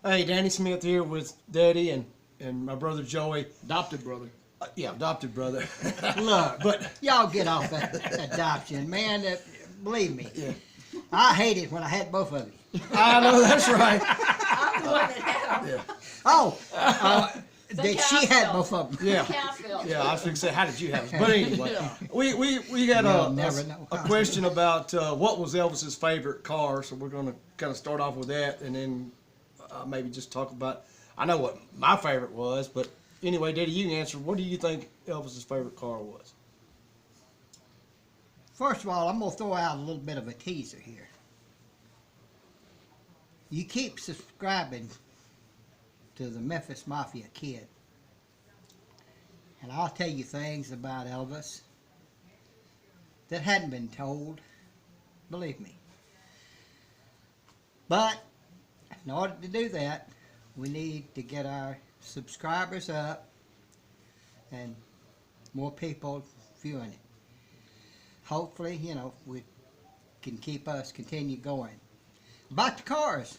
Hey, Danny Smith here with Daddy and my brother Joey. Adopted brother. Yeah, adopted brother. Look, But y'all get off that adoption, man. Believe me, yeah, I hate it when I had both of you. I know that's right. I'm the one that had them. Yeah, Oh, So did how she I had felt. both of them? yeah, How I felt. yeah. I was going to say, how did you have it? But anyway, Yeah. we got You'll never know. a question about what was Elvis's favorite car. So we're going to kind of start off with that, and then maybe just talk about. I know what my favorite was, but anyway, Daddy, you can answer. What do you think Elvis's favorite car was? First of all, I'm gonna throw out a little bit of a teaser here. You keep subscribing to the Memphis Mafia Kid, and I'll tell you things about Elvis that hadn't been told. Believe me. But in order to do that, we need to get our subscribers up and more people viewing it. Hopefully, we can keep us continue going. About the cars.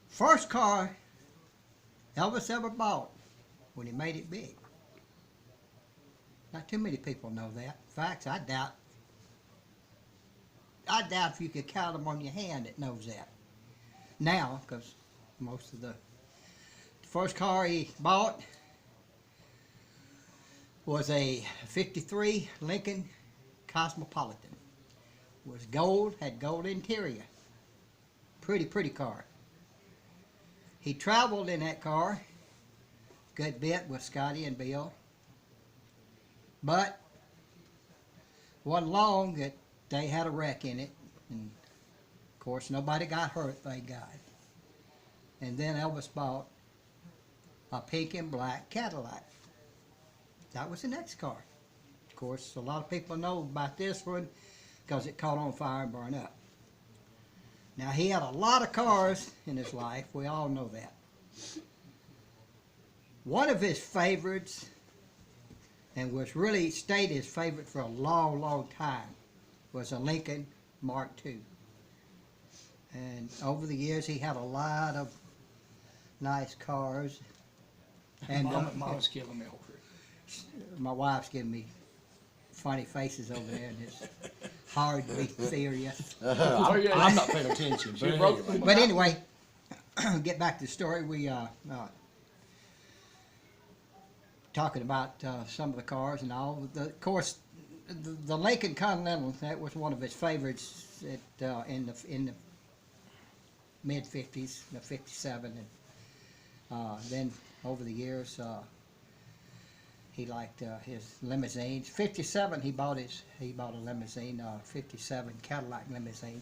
First car Elvis ever bought when he made it big. Not too many people know that. In fact, I doubt if you could count them on your hand that knows that. Now, because most of the first car he bought was a 53 Lincoln Cosmopolitan. It was gold, had gold interior. Pretty car. He traveled in that car a good bit with Scotty and Bill. But wasn't long that they had a wreck in it. And of course, nobody got hurt, thank God. And then Elvis bought a pink and black Cadillac. That was the next car. Of course, a lot of people know about this one because it caught on fire and burned up. Now, he had a lot of cars in his life. We all know that. One of his favorites, and was really stayed his favorite for a long time, was a Lincoln Mark II. And over the years, he had a lot of nice cars. And Mom's killing me over it. my wife's giving me funny faces over there, and it's hard to be serious. I'm not paying attention. But anyway. But anyway, get back to the story. We talking about some of the cars and all. Of course, the Lincoln Continental, that was one of his favorites in the mid '50s, the '57, and then over the years he liked his limousines. '57 he bought a limousine, '57 Cadillac limousine,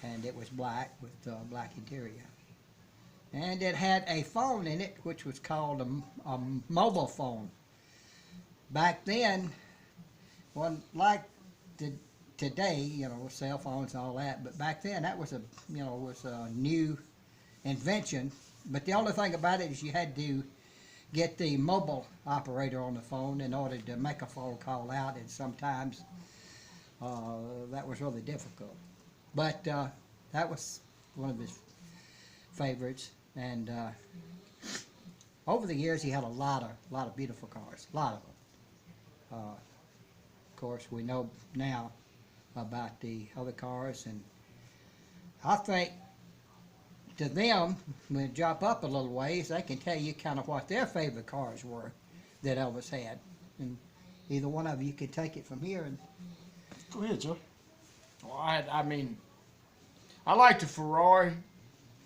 and it was black with black interior. And it had a phone in it, which was called a mobile phone. Back then, wasn't like today, cell phones and all that. But back then, that was was a new invention. But the only thing about it is you had to get the mobile operator on the phone in order to make a phone call out, and sometimes that was really difficult. But that was one of his favorites. And over the years, he had a lot of beautiful cars, a lot of them. Of course, we know now about the other cars, and I think to them, when you drop up a little ways, they can tell you kind of what their favorite cars were that Elvis had. And either one of you can take it from here. And Go ahead, Joe. Well, I liked the Ferrari.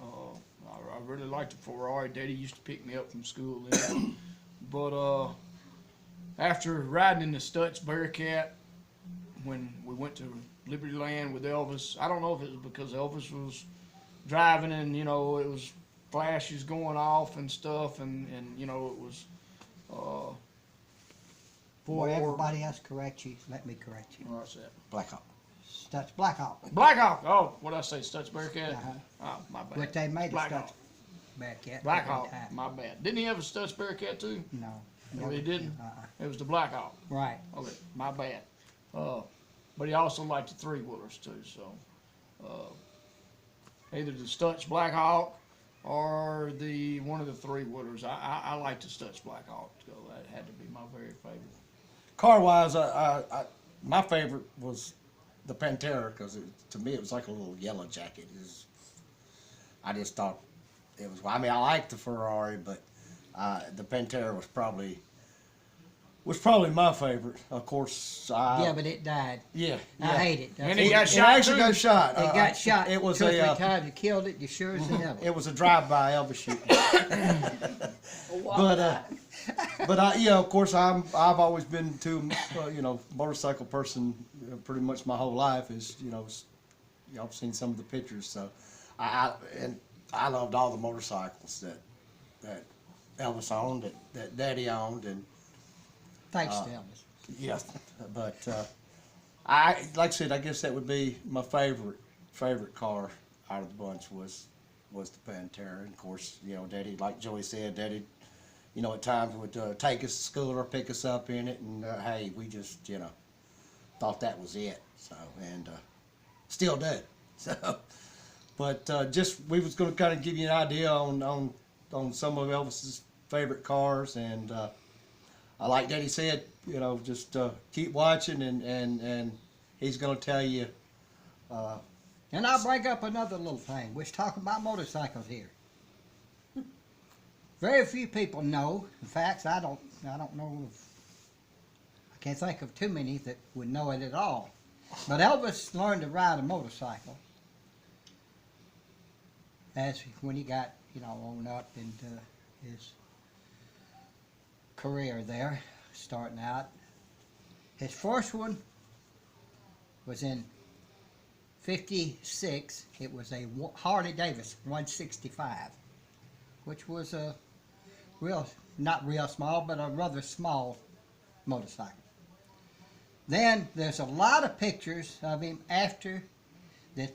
I really liked the Ferrari. Daddy used to pick me up from school then. But after riding in the Stutz Bearcat, when we went to Liberty Land with Elvis, I don't know if it was because Elvis was driving and, it was flashes going off and stuff, and it was before everybody else correct you, let me correct you. What's that? Blackhawk. That's Blackhawk. Blackhawk. Oh, what did I say? Stutz Bearcat? Uh-huh. Oh, my bad. But they made a Blackhawk. Stutz Bearcat. Blackhawk. My bad. Didn't he have a Stutz Bearcat too? No. No, he didn't? Uh-uh. It was the Blackhawk. Right. Okay, my bad. But he also liked the three-wheelers too, so. either the Stutz Black Hawk or the one of the three wooders. I like the Stutz Black Hawk. So that had to be my very favorite. Car wise, my favorite was the Pantera because to me it was like a little yellow jacket. I just thought it was. I mean, I liked the Ferrari, but the Pantera was probably my favorite. Of course. Yeah, but it died. Yeah. I hate it. And he It got shot. actually got shot. It got shot. It was two or three a. times. You killed it. You sure as the devil. It was a drive-by Elvis shooting. But of course, I've always been motorcycle person pretty much my whole life. I've seen some of the pictures, so I loved all the motorcycles that Elvis owned, that Daddy owned, and Thanks to Elvis. yeah. But like I said, I guess that would be my favorite car out of the bunch was the Pantera. And of course, Daddy, like Joey said, Daddy, at times would take us to school or pick us up in it, and hey, we just, thought that was it. So, and still do. So, but we was going to kind of give you an idea on some of Elvis's favorite cars, and like Daddy said, just keep watching, and he's going to tell you. And I'll bring up another little thing. We're talking about motorcycles here. Very few people know. In fact, I don't know. I can't think of too many that would know it at all. But Elvis learned to ride a motorcycle when he got on up into his career there, starting out. His first one was in '56. It was a Harley Davidson 165, which was a not real small, but a rather small motorcycle. Then there's a lot of pictures of him after that.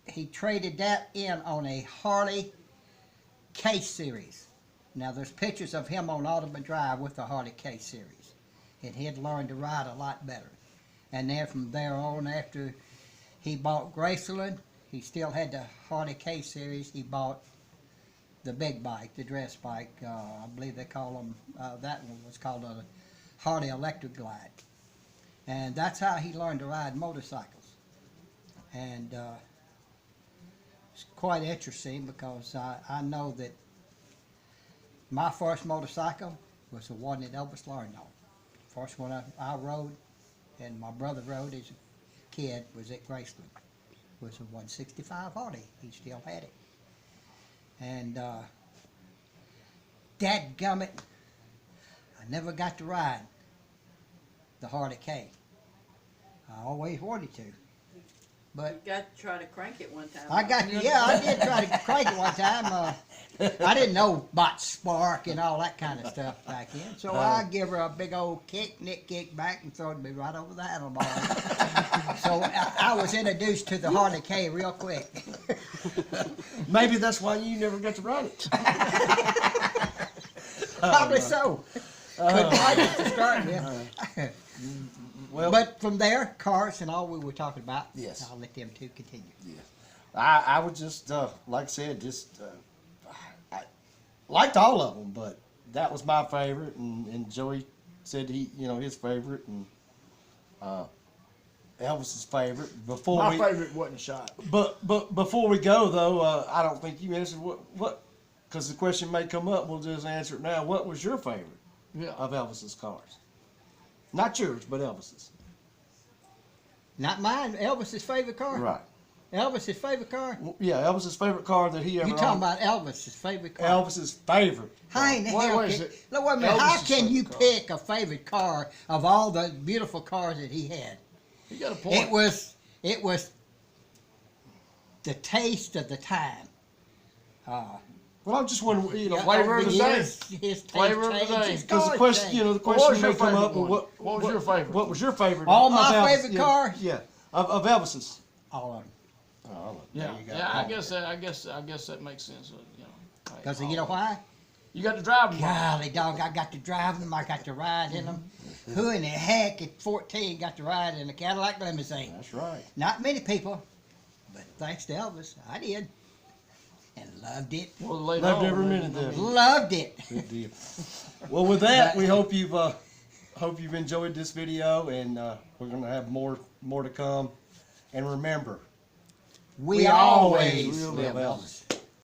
He traded that in on a Harley K Series. Now there's pictures of him on Audubon Drive with the Harley K Series. And he had learned to ride a lot better. And then from there on, after he bought Graceland, he still had the Harley K Series. He bought the big bike, the dress bike. I believe they call them, that one was called a Harley Electric Glide. And that's how he learned to ride motorcycles. And it's quite interesting because I know that my first motorcycle was the one that Elvis learned on. The first one I rode, and my brother rode as a kid, was at Graceland. It was a 165 Harley. He still had it. And dadgummit, I never got to ride the Harley K. I always wanted to. But You got to try to crank it one time. I did try to crank it one time. I didn't know about spark and all that kind of stuff back then. So I give her a big old kick, Nick kick back, and throwed me right over the handlebar. So I was introduced to the Harley K real quick. Maybe that's why you never got to ride it. Probably so. Couldn't ride it to start with. Well, But from there, cars and all we were talking about, Yes. I'll let them two continue. yeah, I would just like I said, I liked all of them, but that was my favorite, and Joey said his favorite, and Elvis's favorite. My favorite wasn't shot. But before we go though, I don't think you answered what because the question may come up. We'll just answer it now. What was your favorite of Elvis's cars? Not yours, but Elvis's. Not mine, Elvis's favorite car? Right. Elvis's favorite car? Yeah, Elvis's favorite car that he ever You talking owned. about Elvis's favorite car? Elvis's favorite. How in the Wait, hell wait a can, sec. look, wait a minute, how Elvis's can you favorite car. pick a favorite car of all the beautiful cars that he had? You got a point. It was the taste of the time. Well, I'm just wondering, flavor of the day. His taste Flavor of the changed, day. his because the cars question, changed. the What question was your may come favorite up. one? Well, What was your favorite? What was your favorite? All of my Elvis? favorite Yeah, cars? Yeah, of Elvis's. All of them. Oh, Yeah, there you go. yeah. I guess that makes sense. Hey, Because you know why? You got to drive them. Golly dog, I got to drive them, I got to ride in them. Who in the heck at 14 got to ride in a Cadillac limousine? That's right. Not many people, but thanks to Elvis, I did. and loved it. Well, later Loved on, every I minute mean, of it. Loved it. Good deal. Well, with that, we hope you've enjoyed this video, and we're gonna have more to come. And remember, We always live live Elvis. Elvis.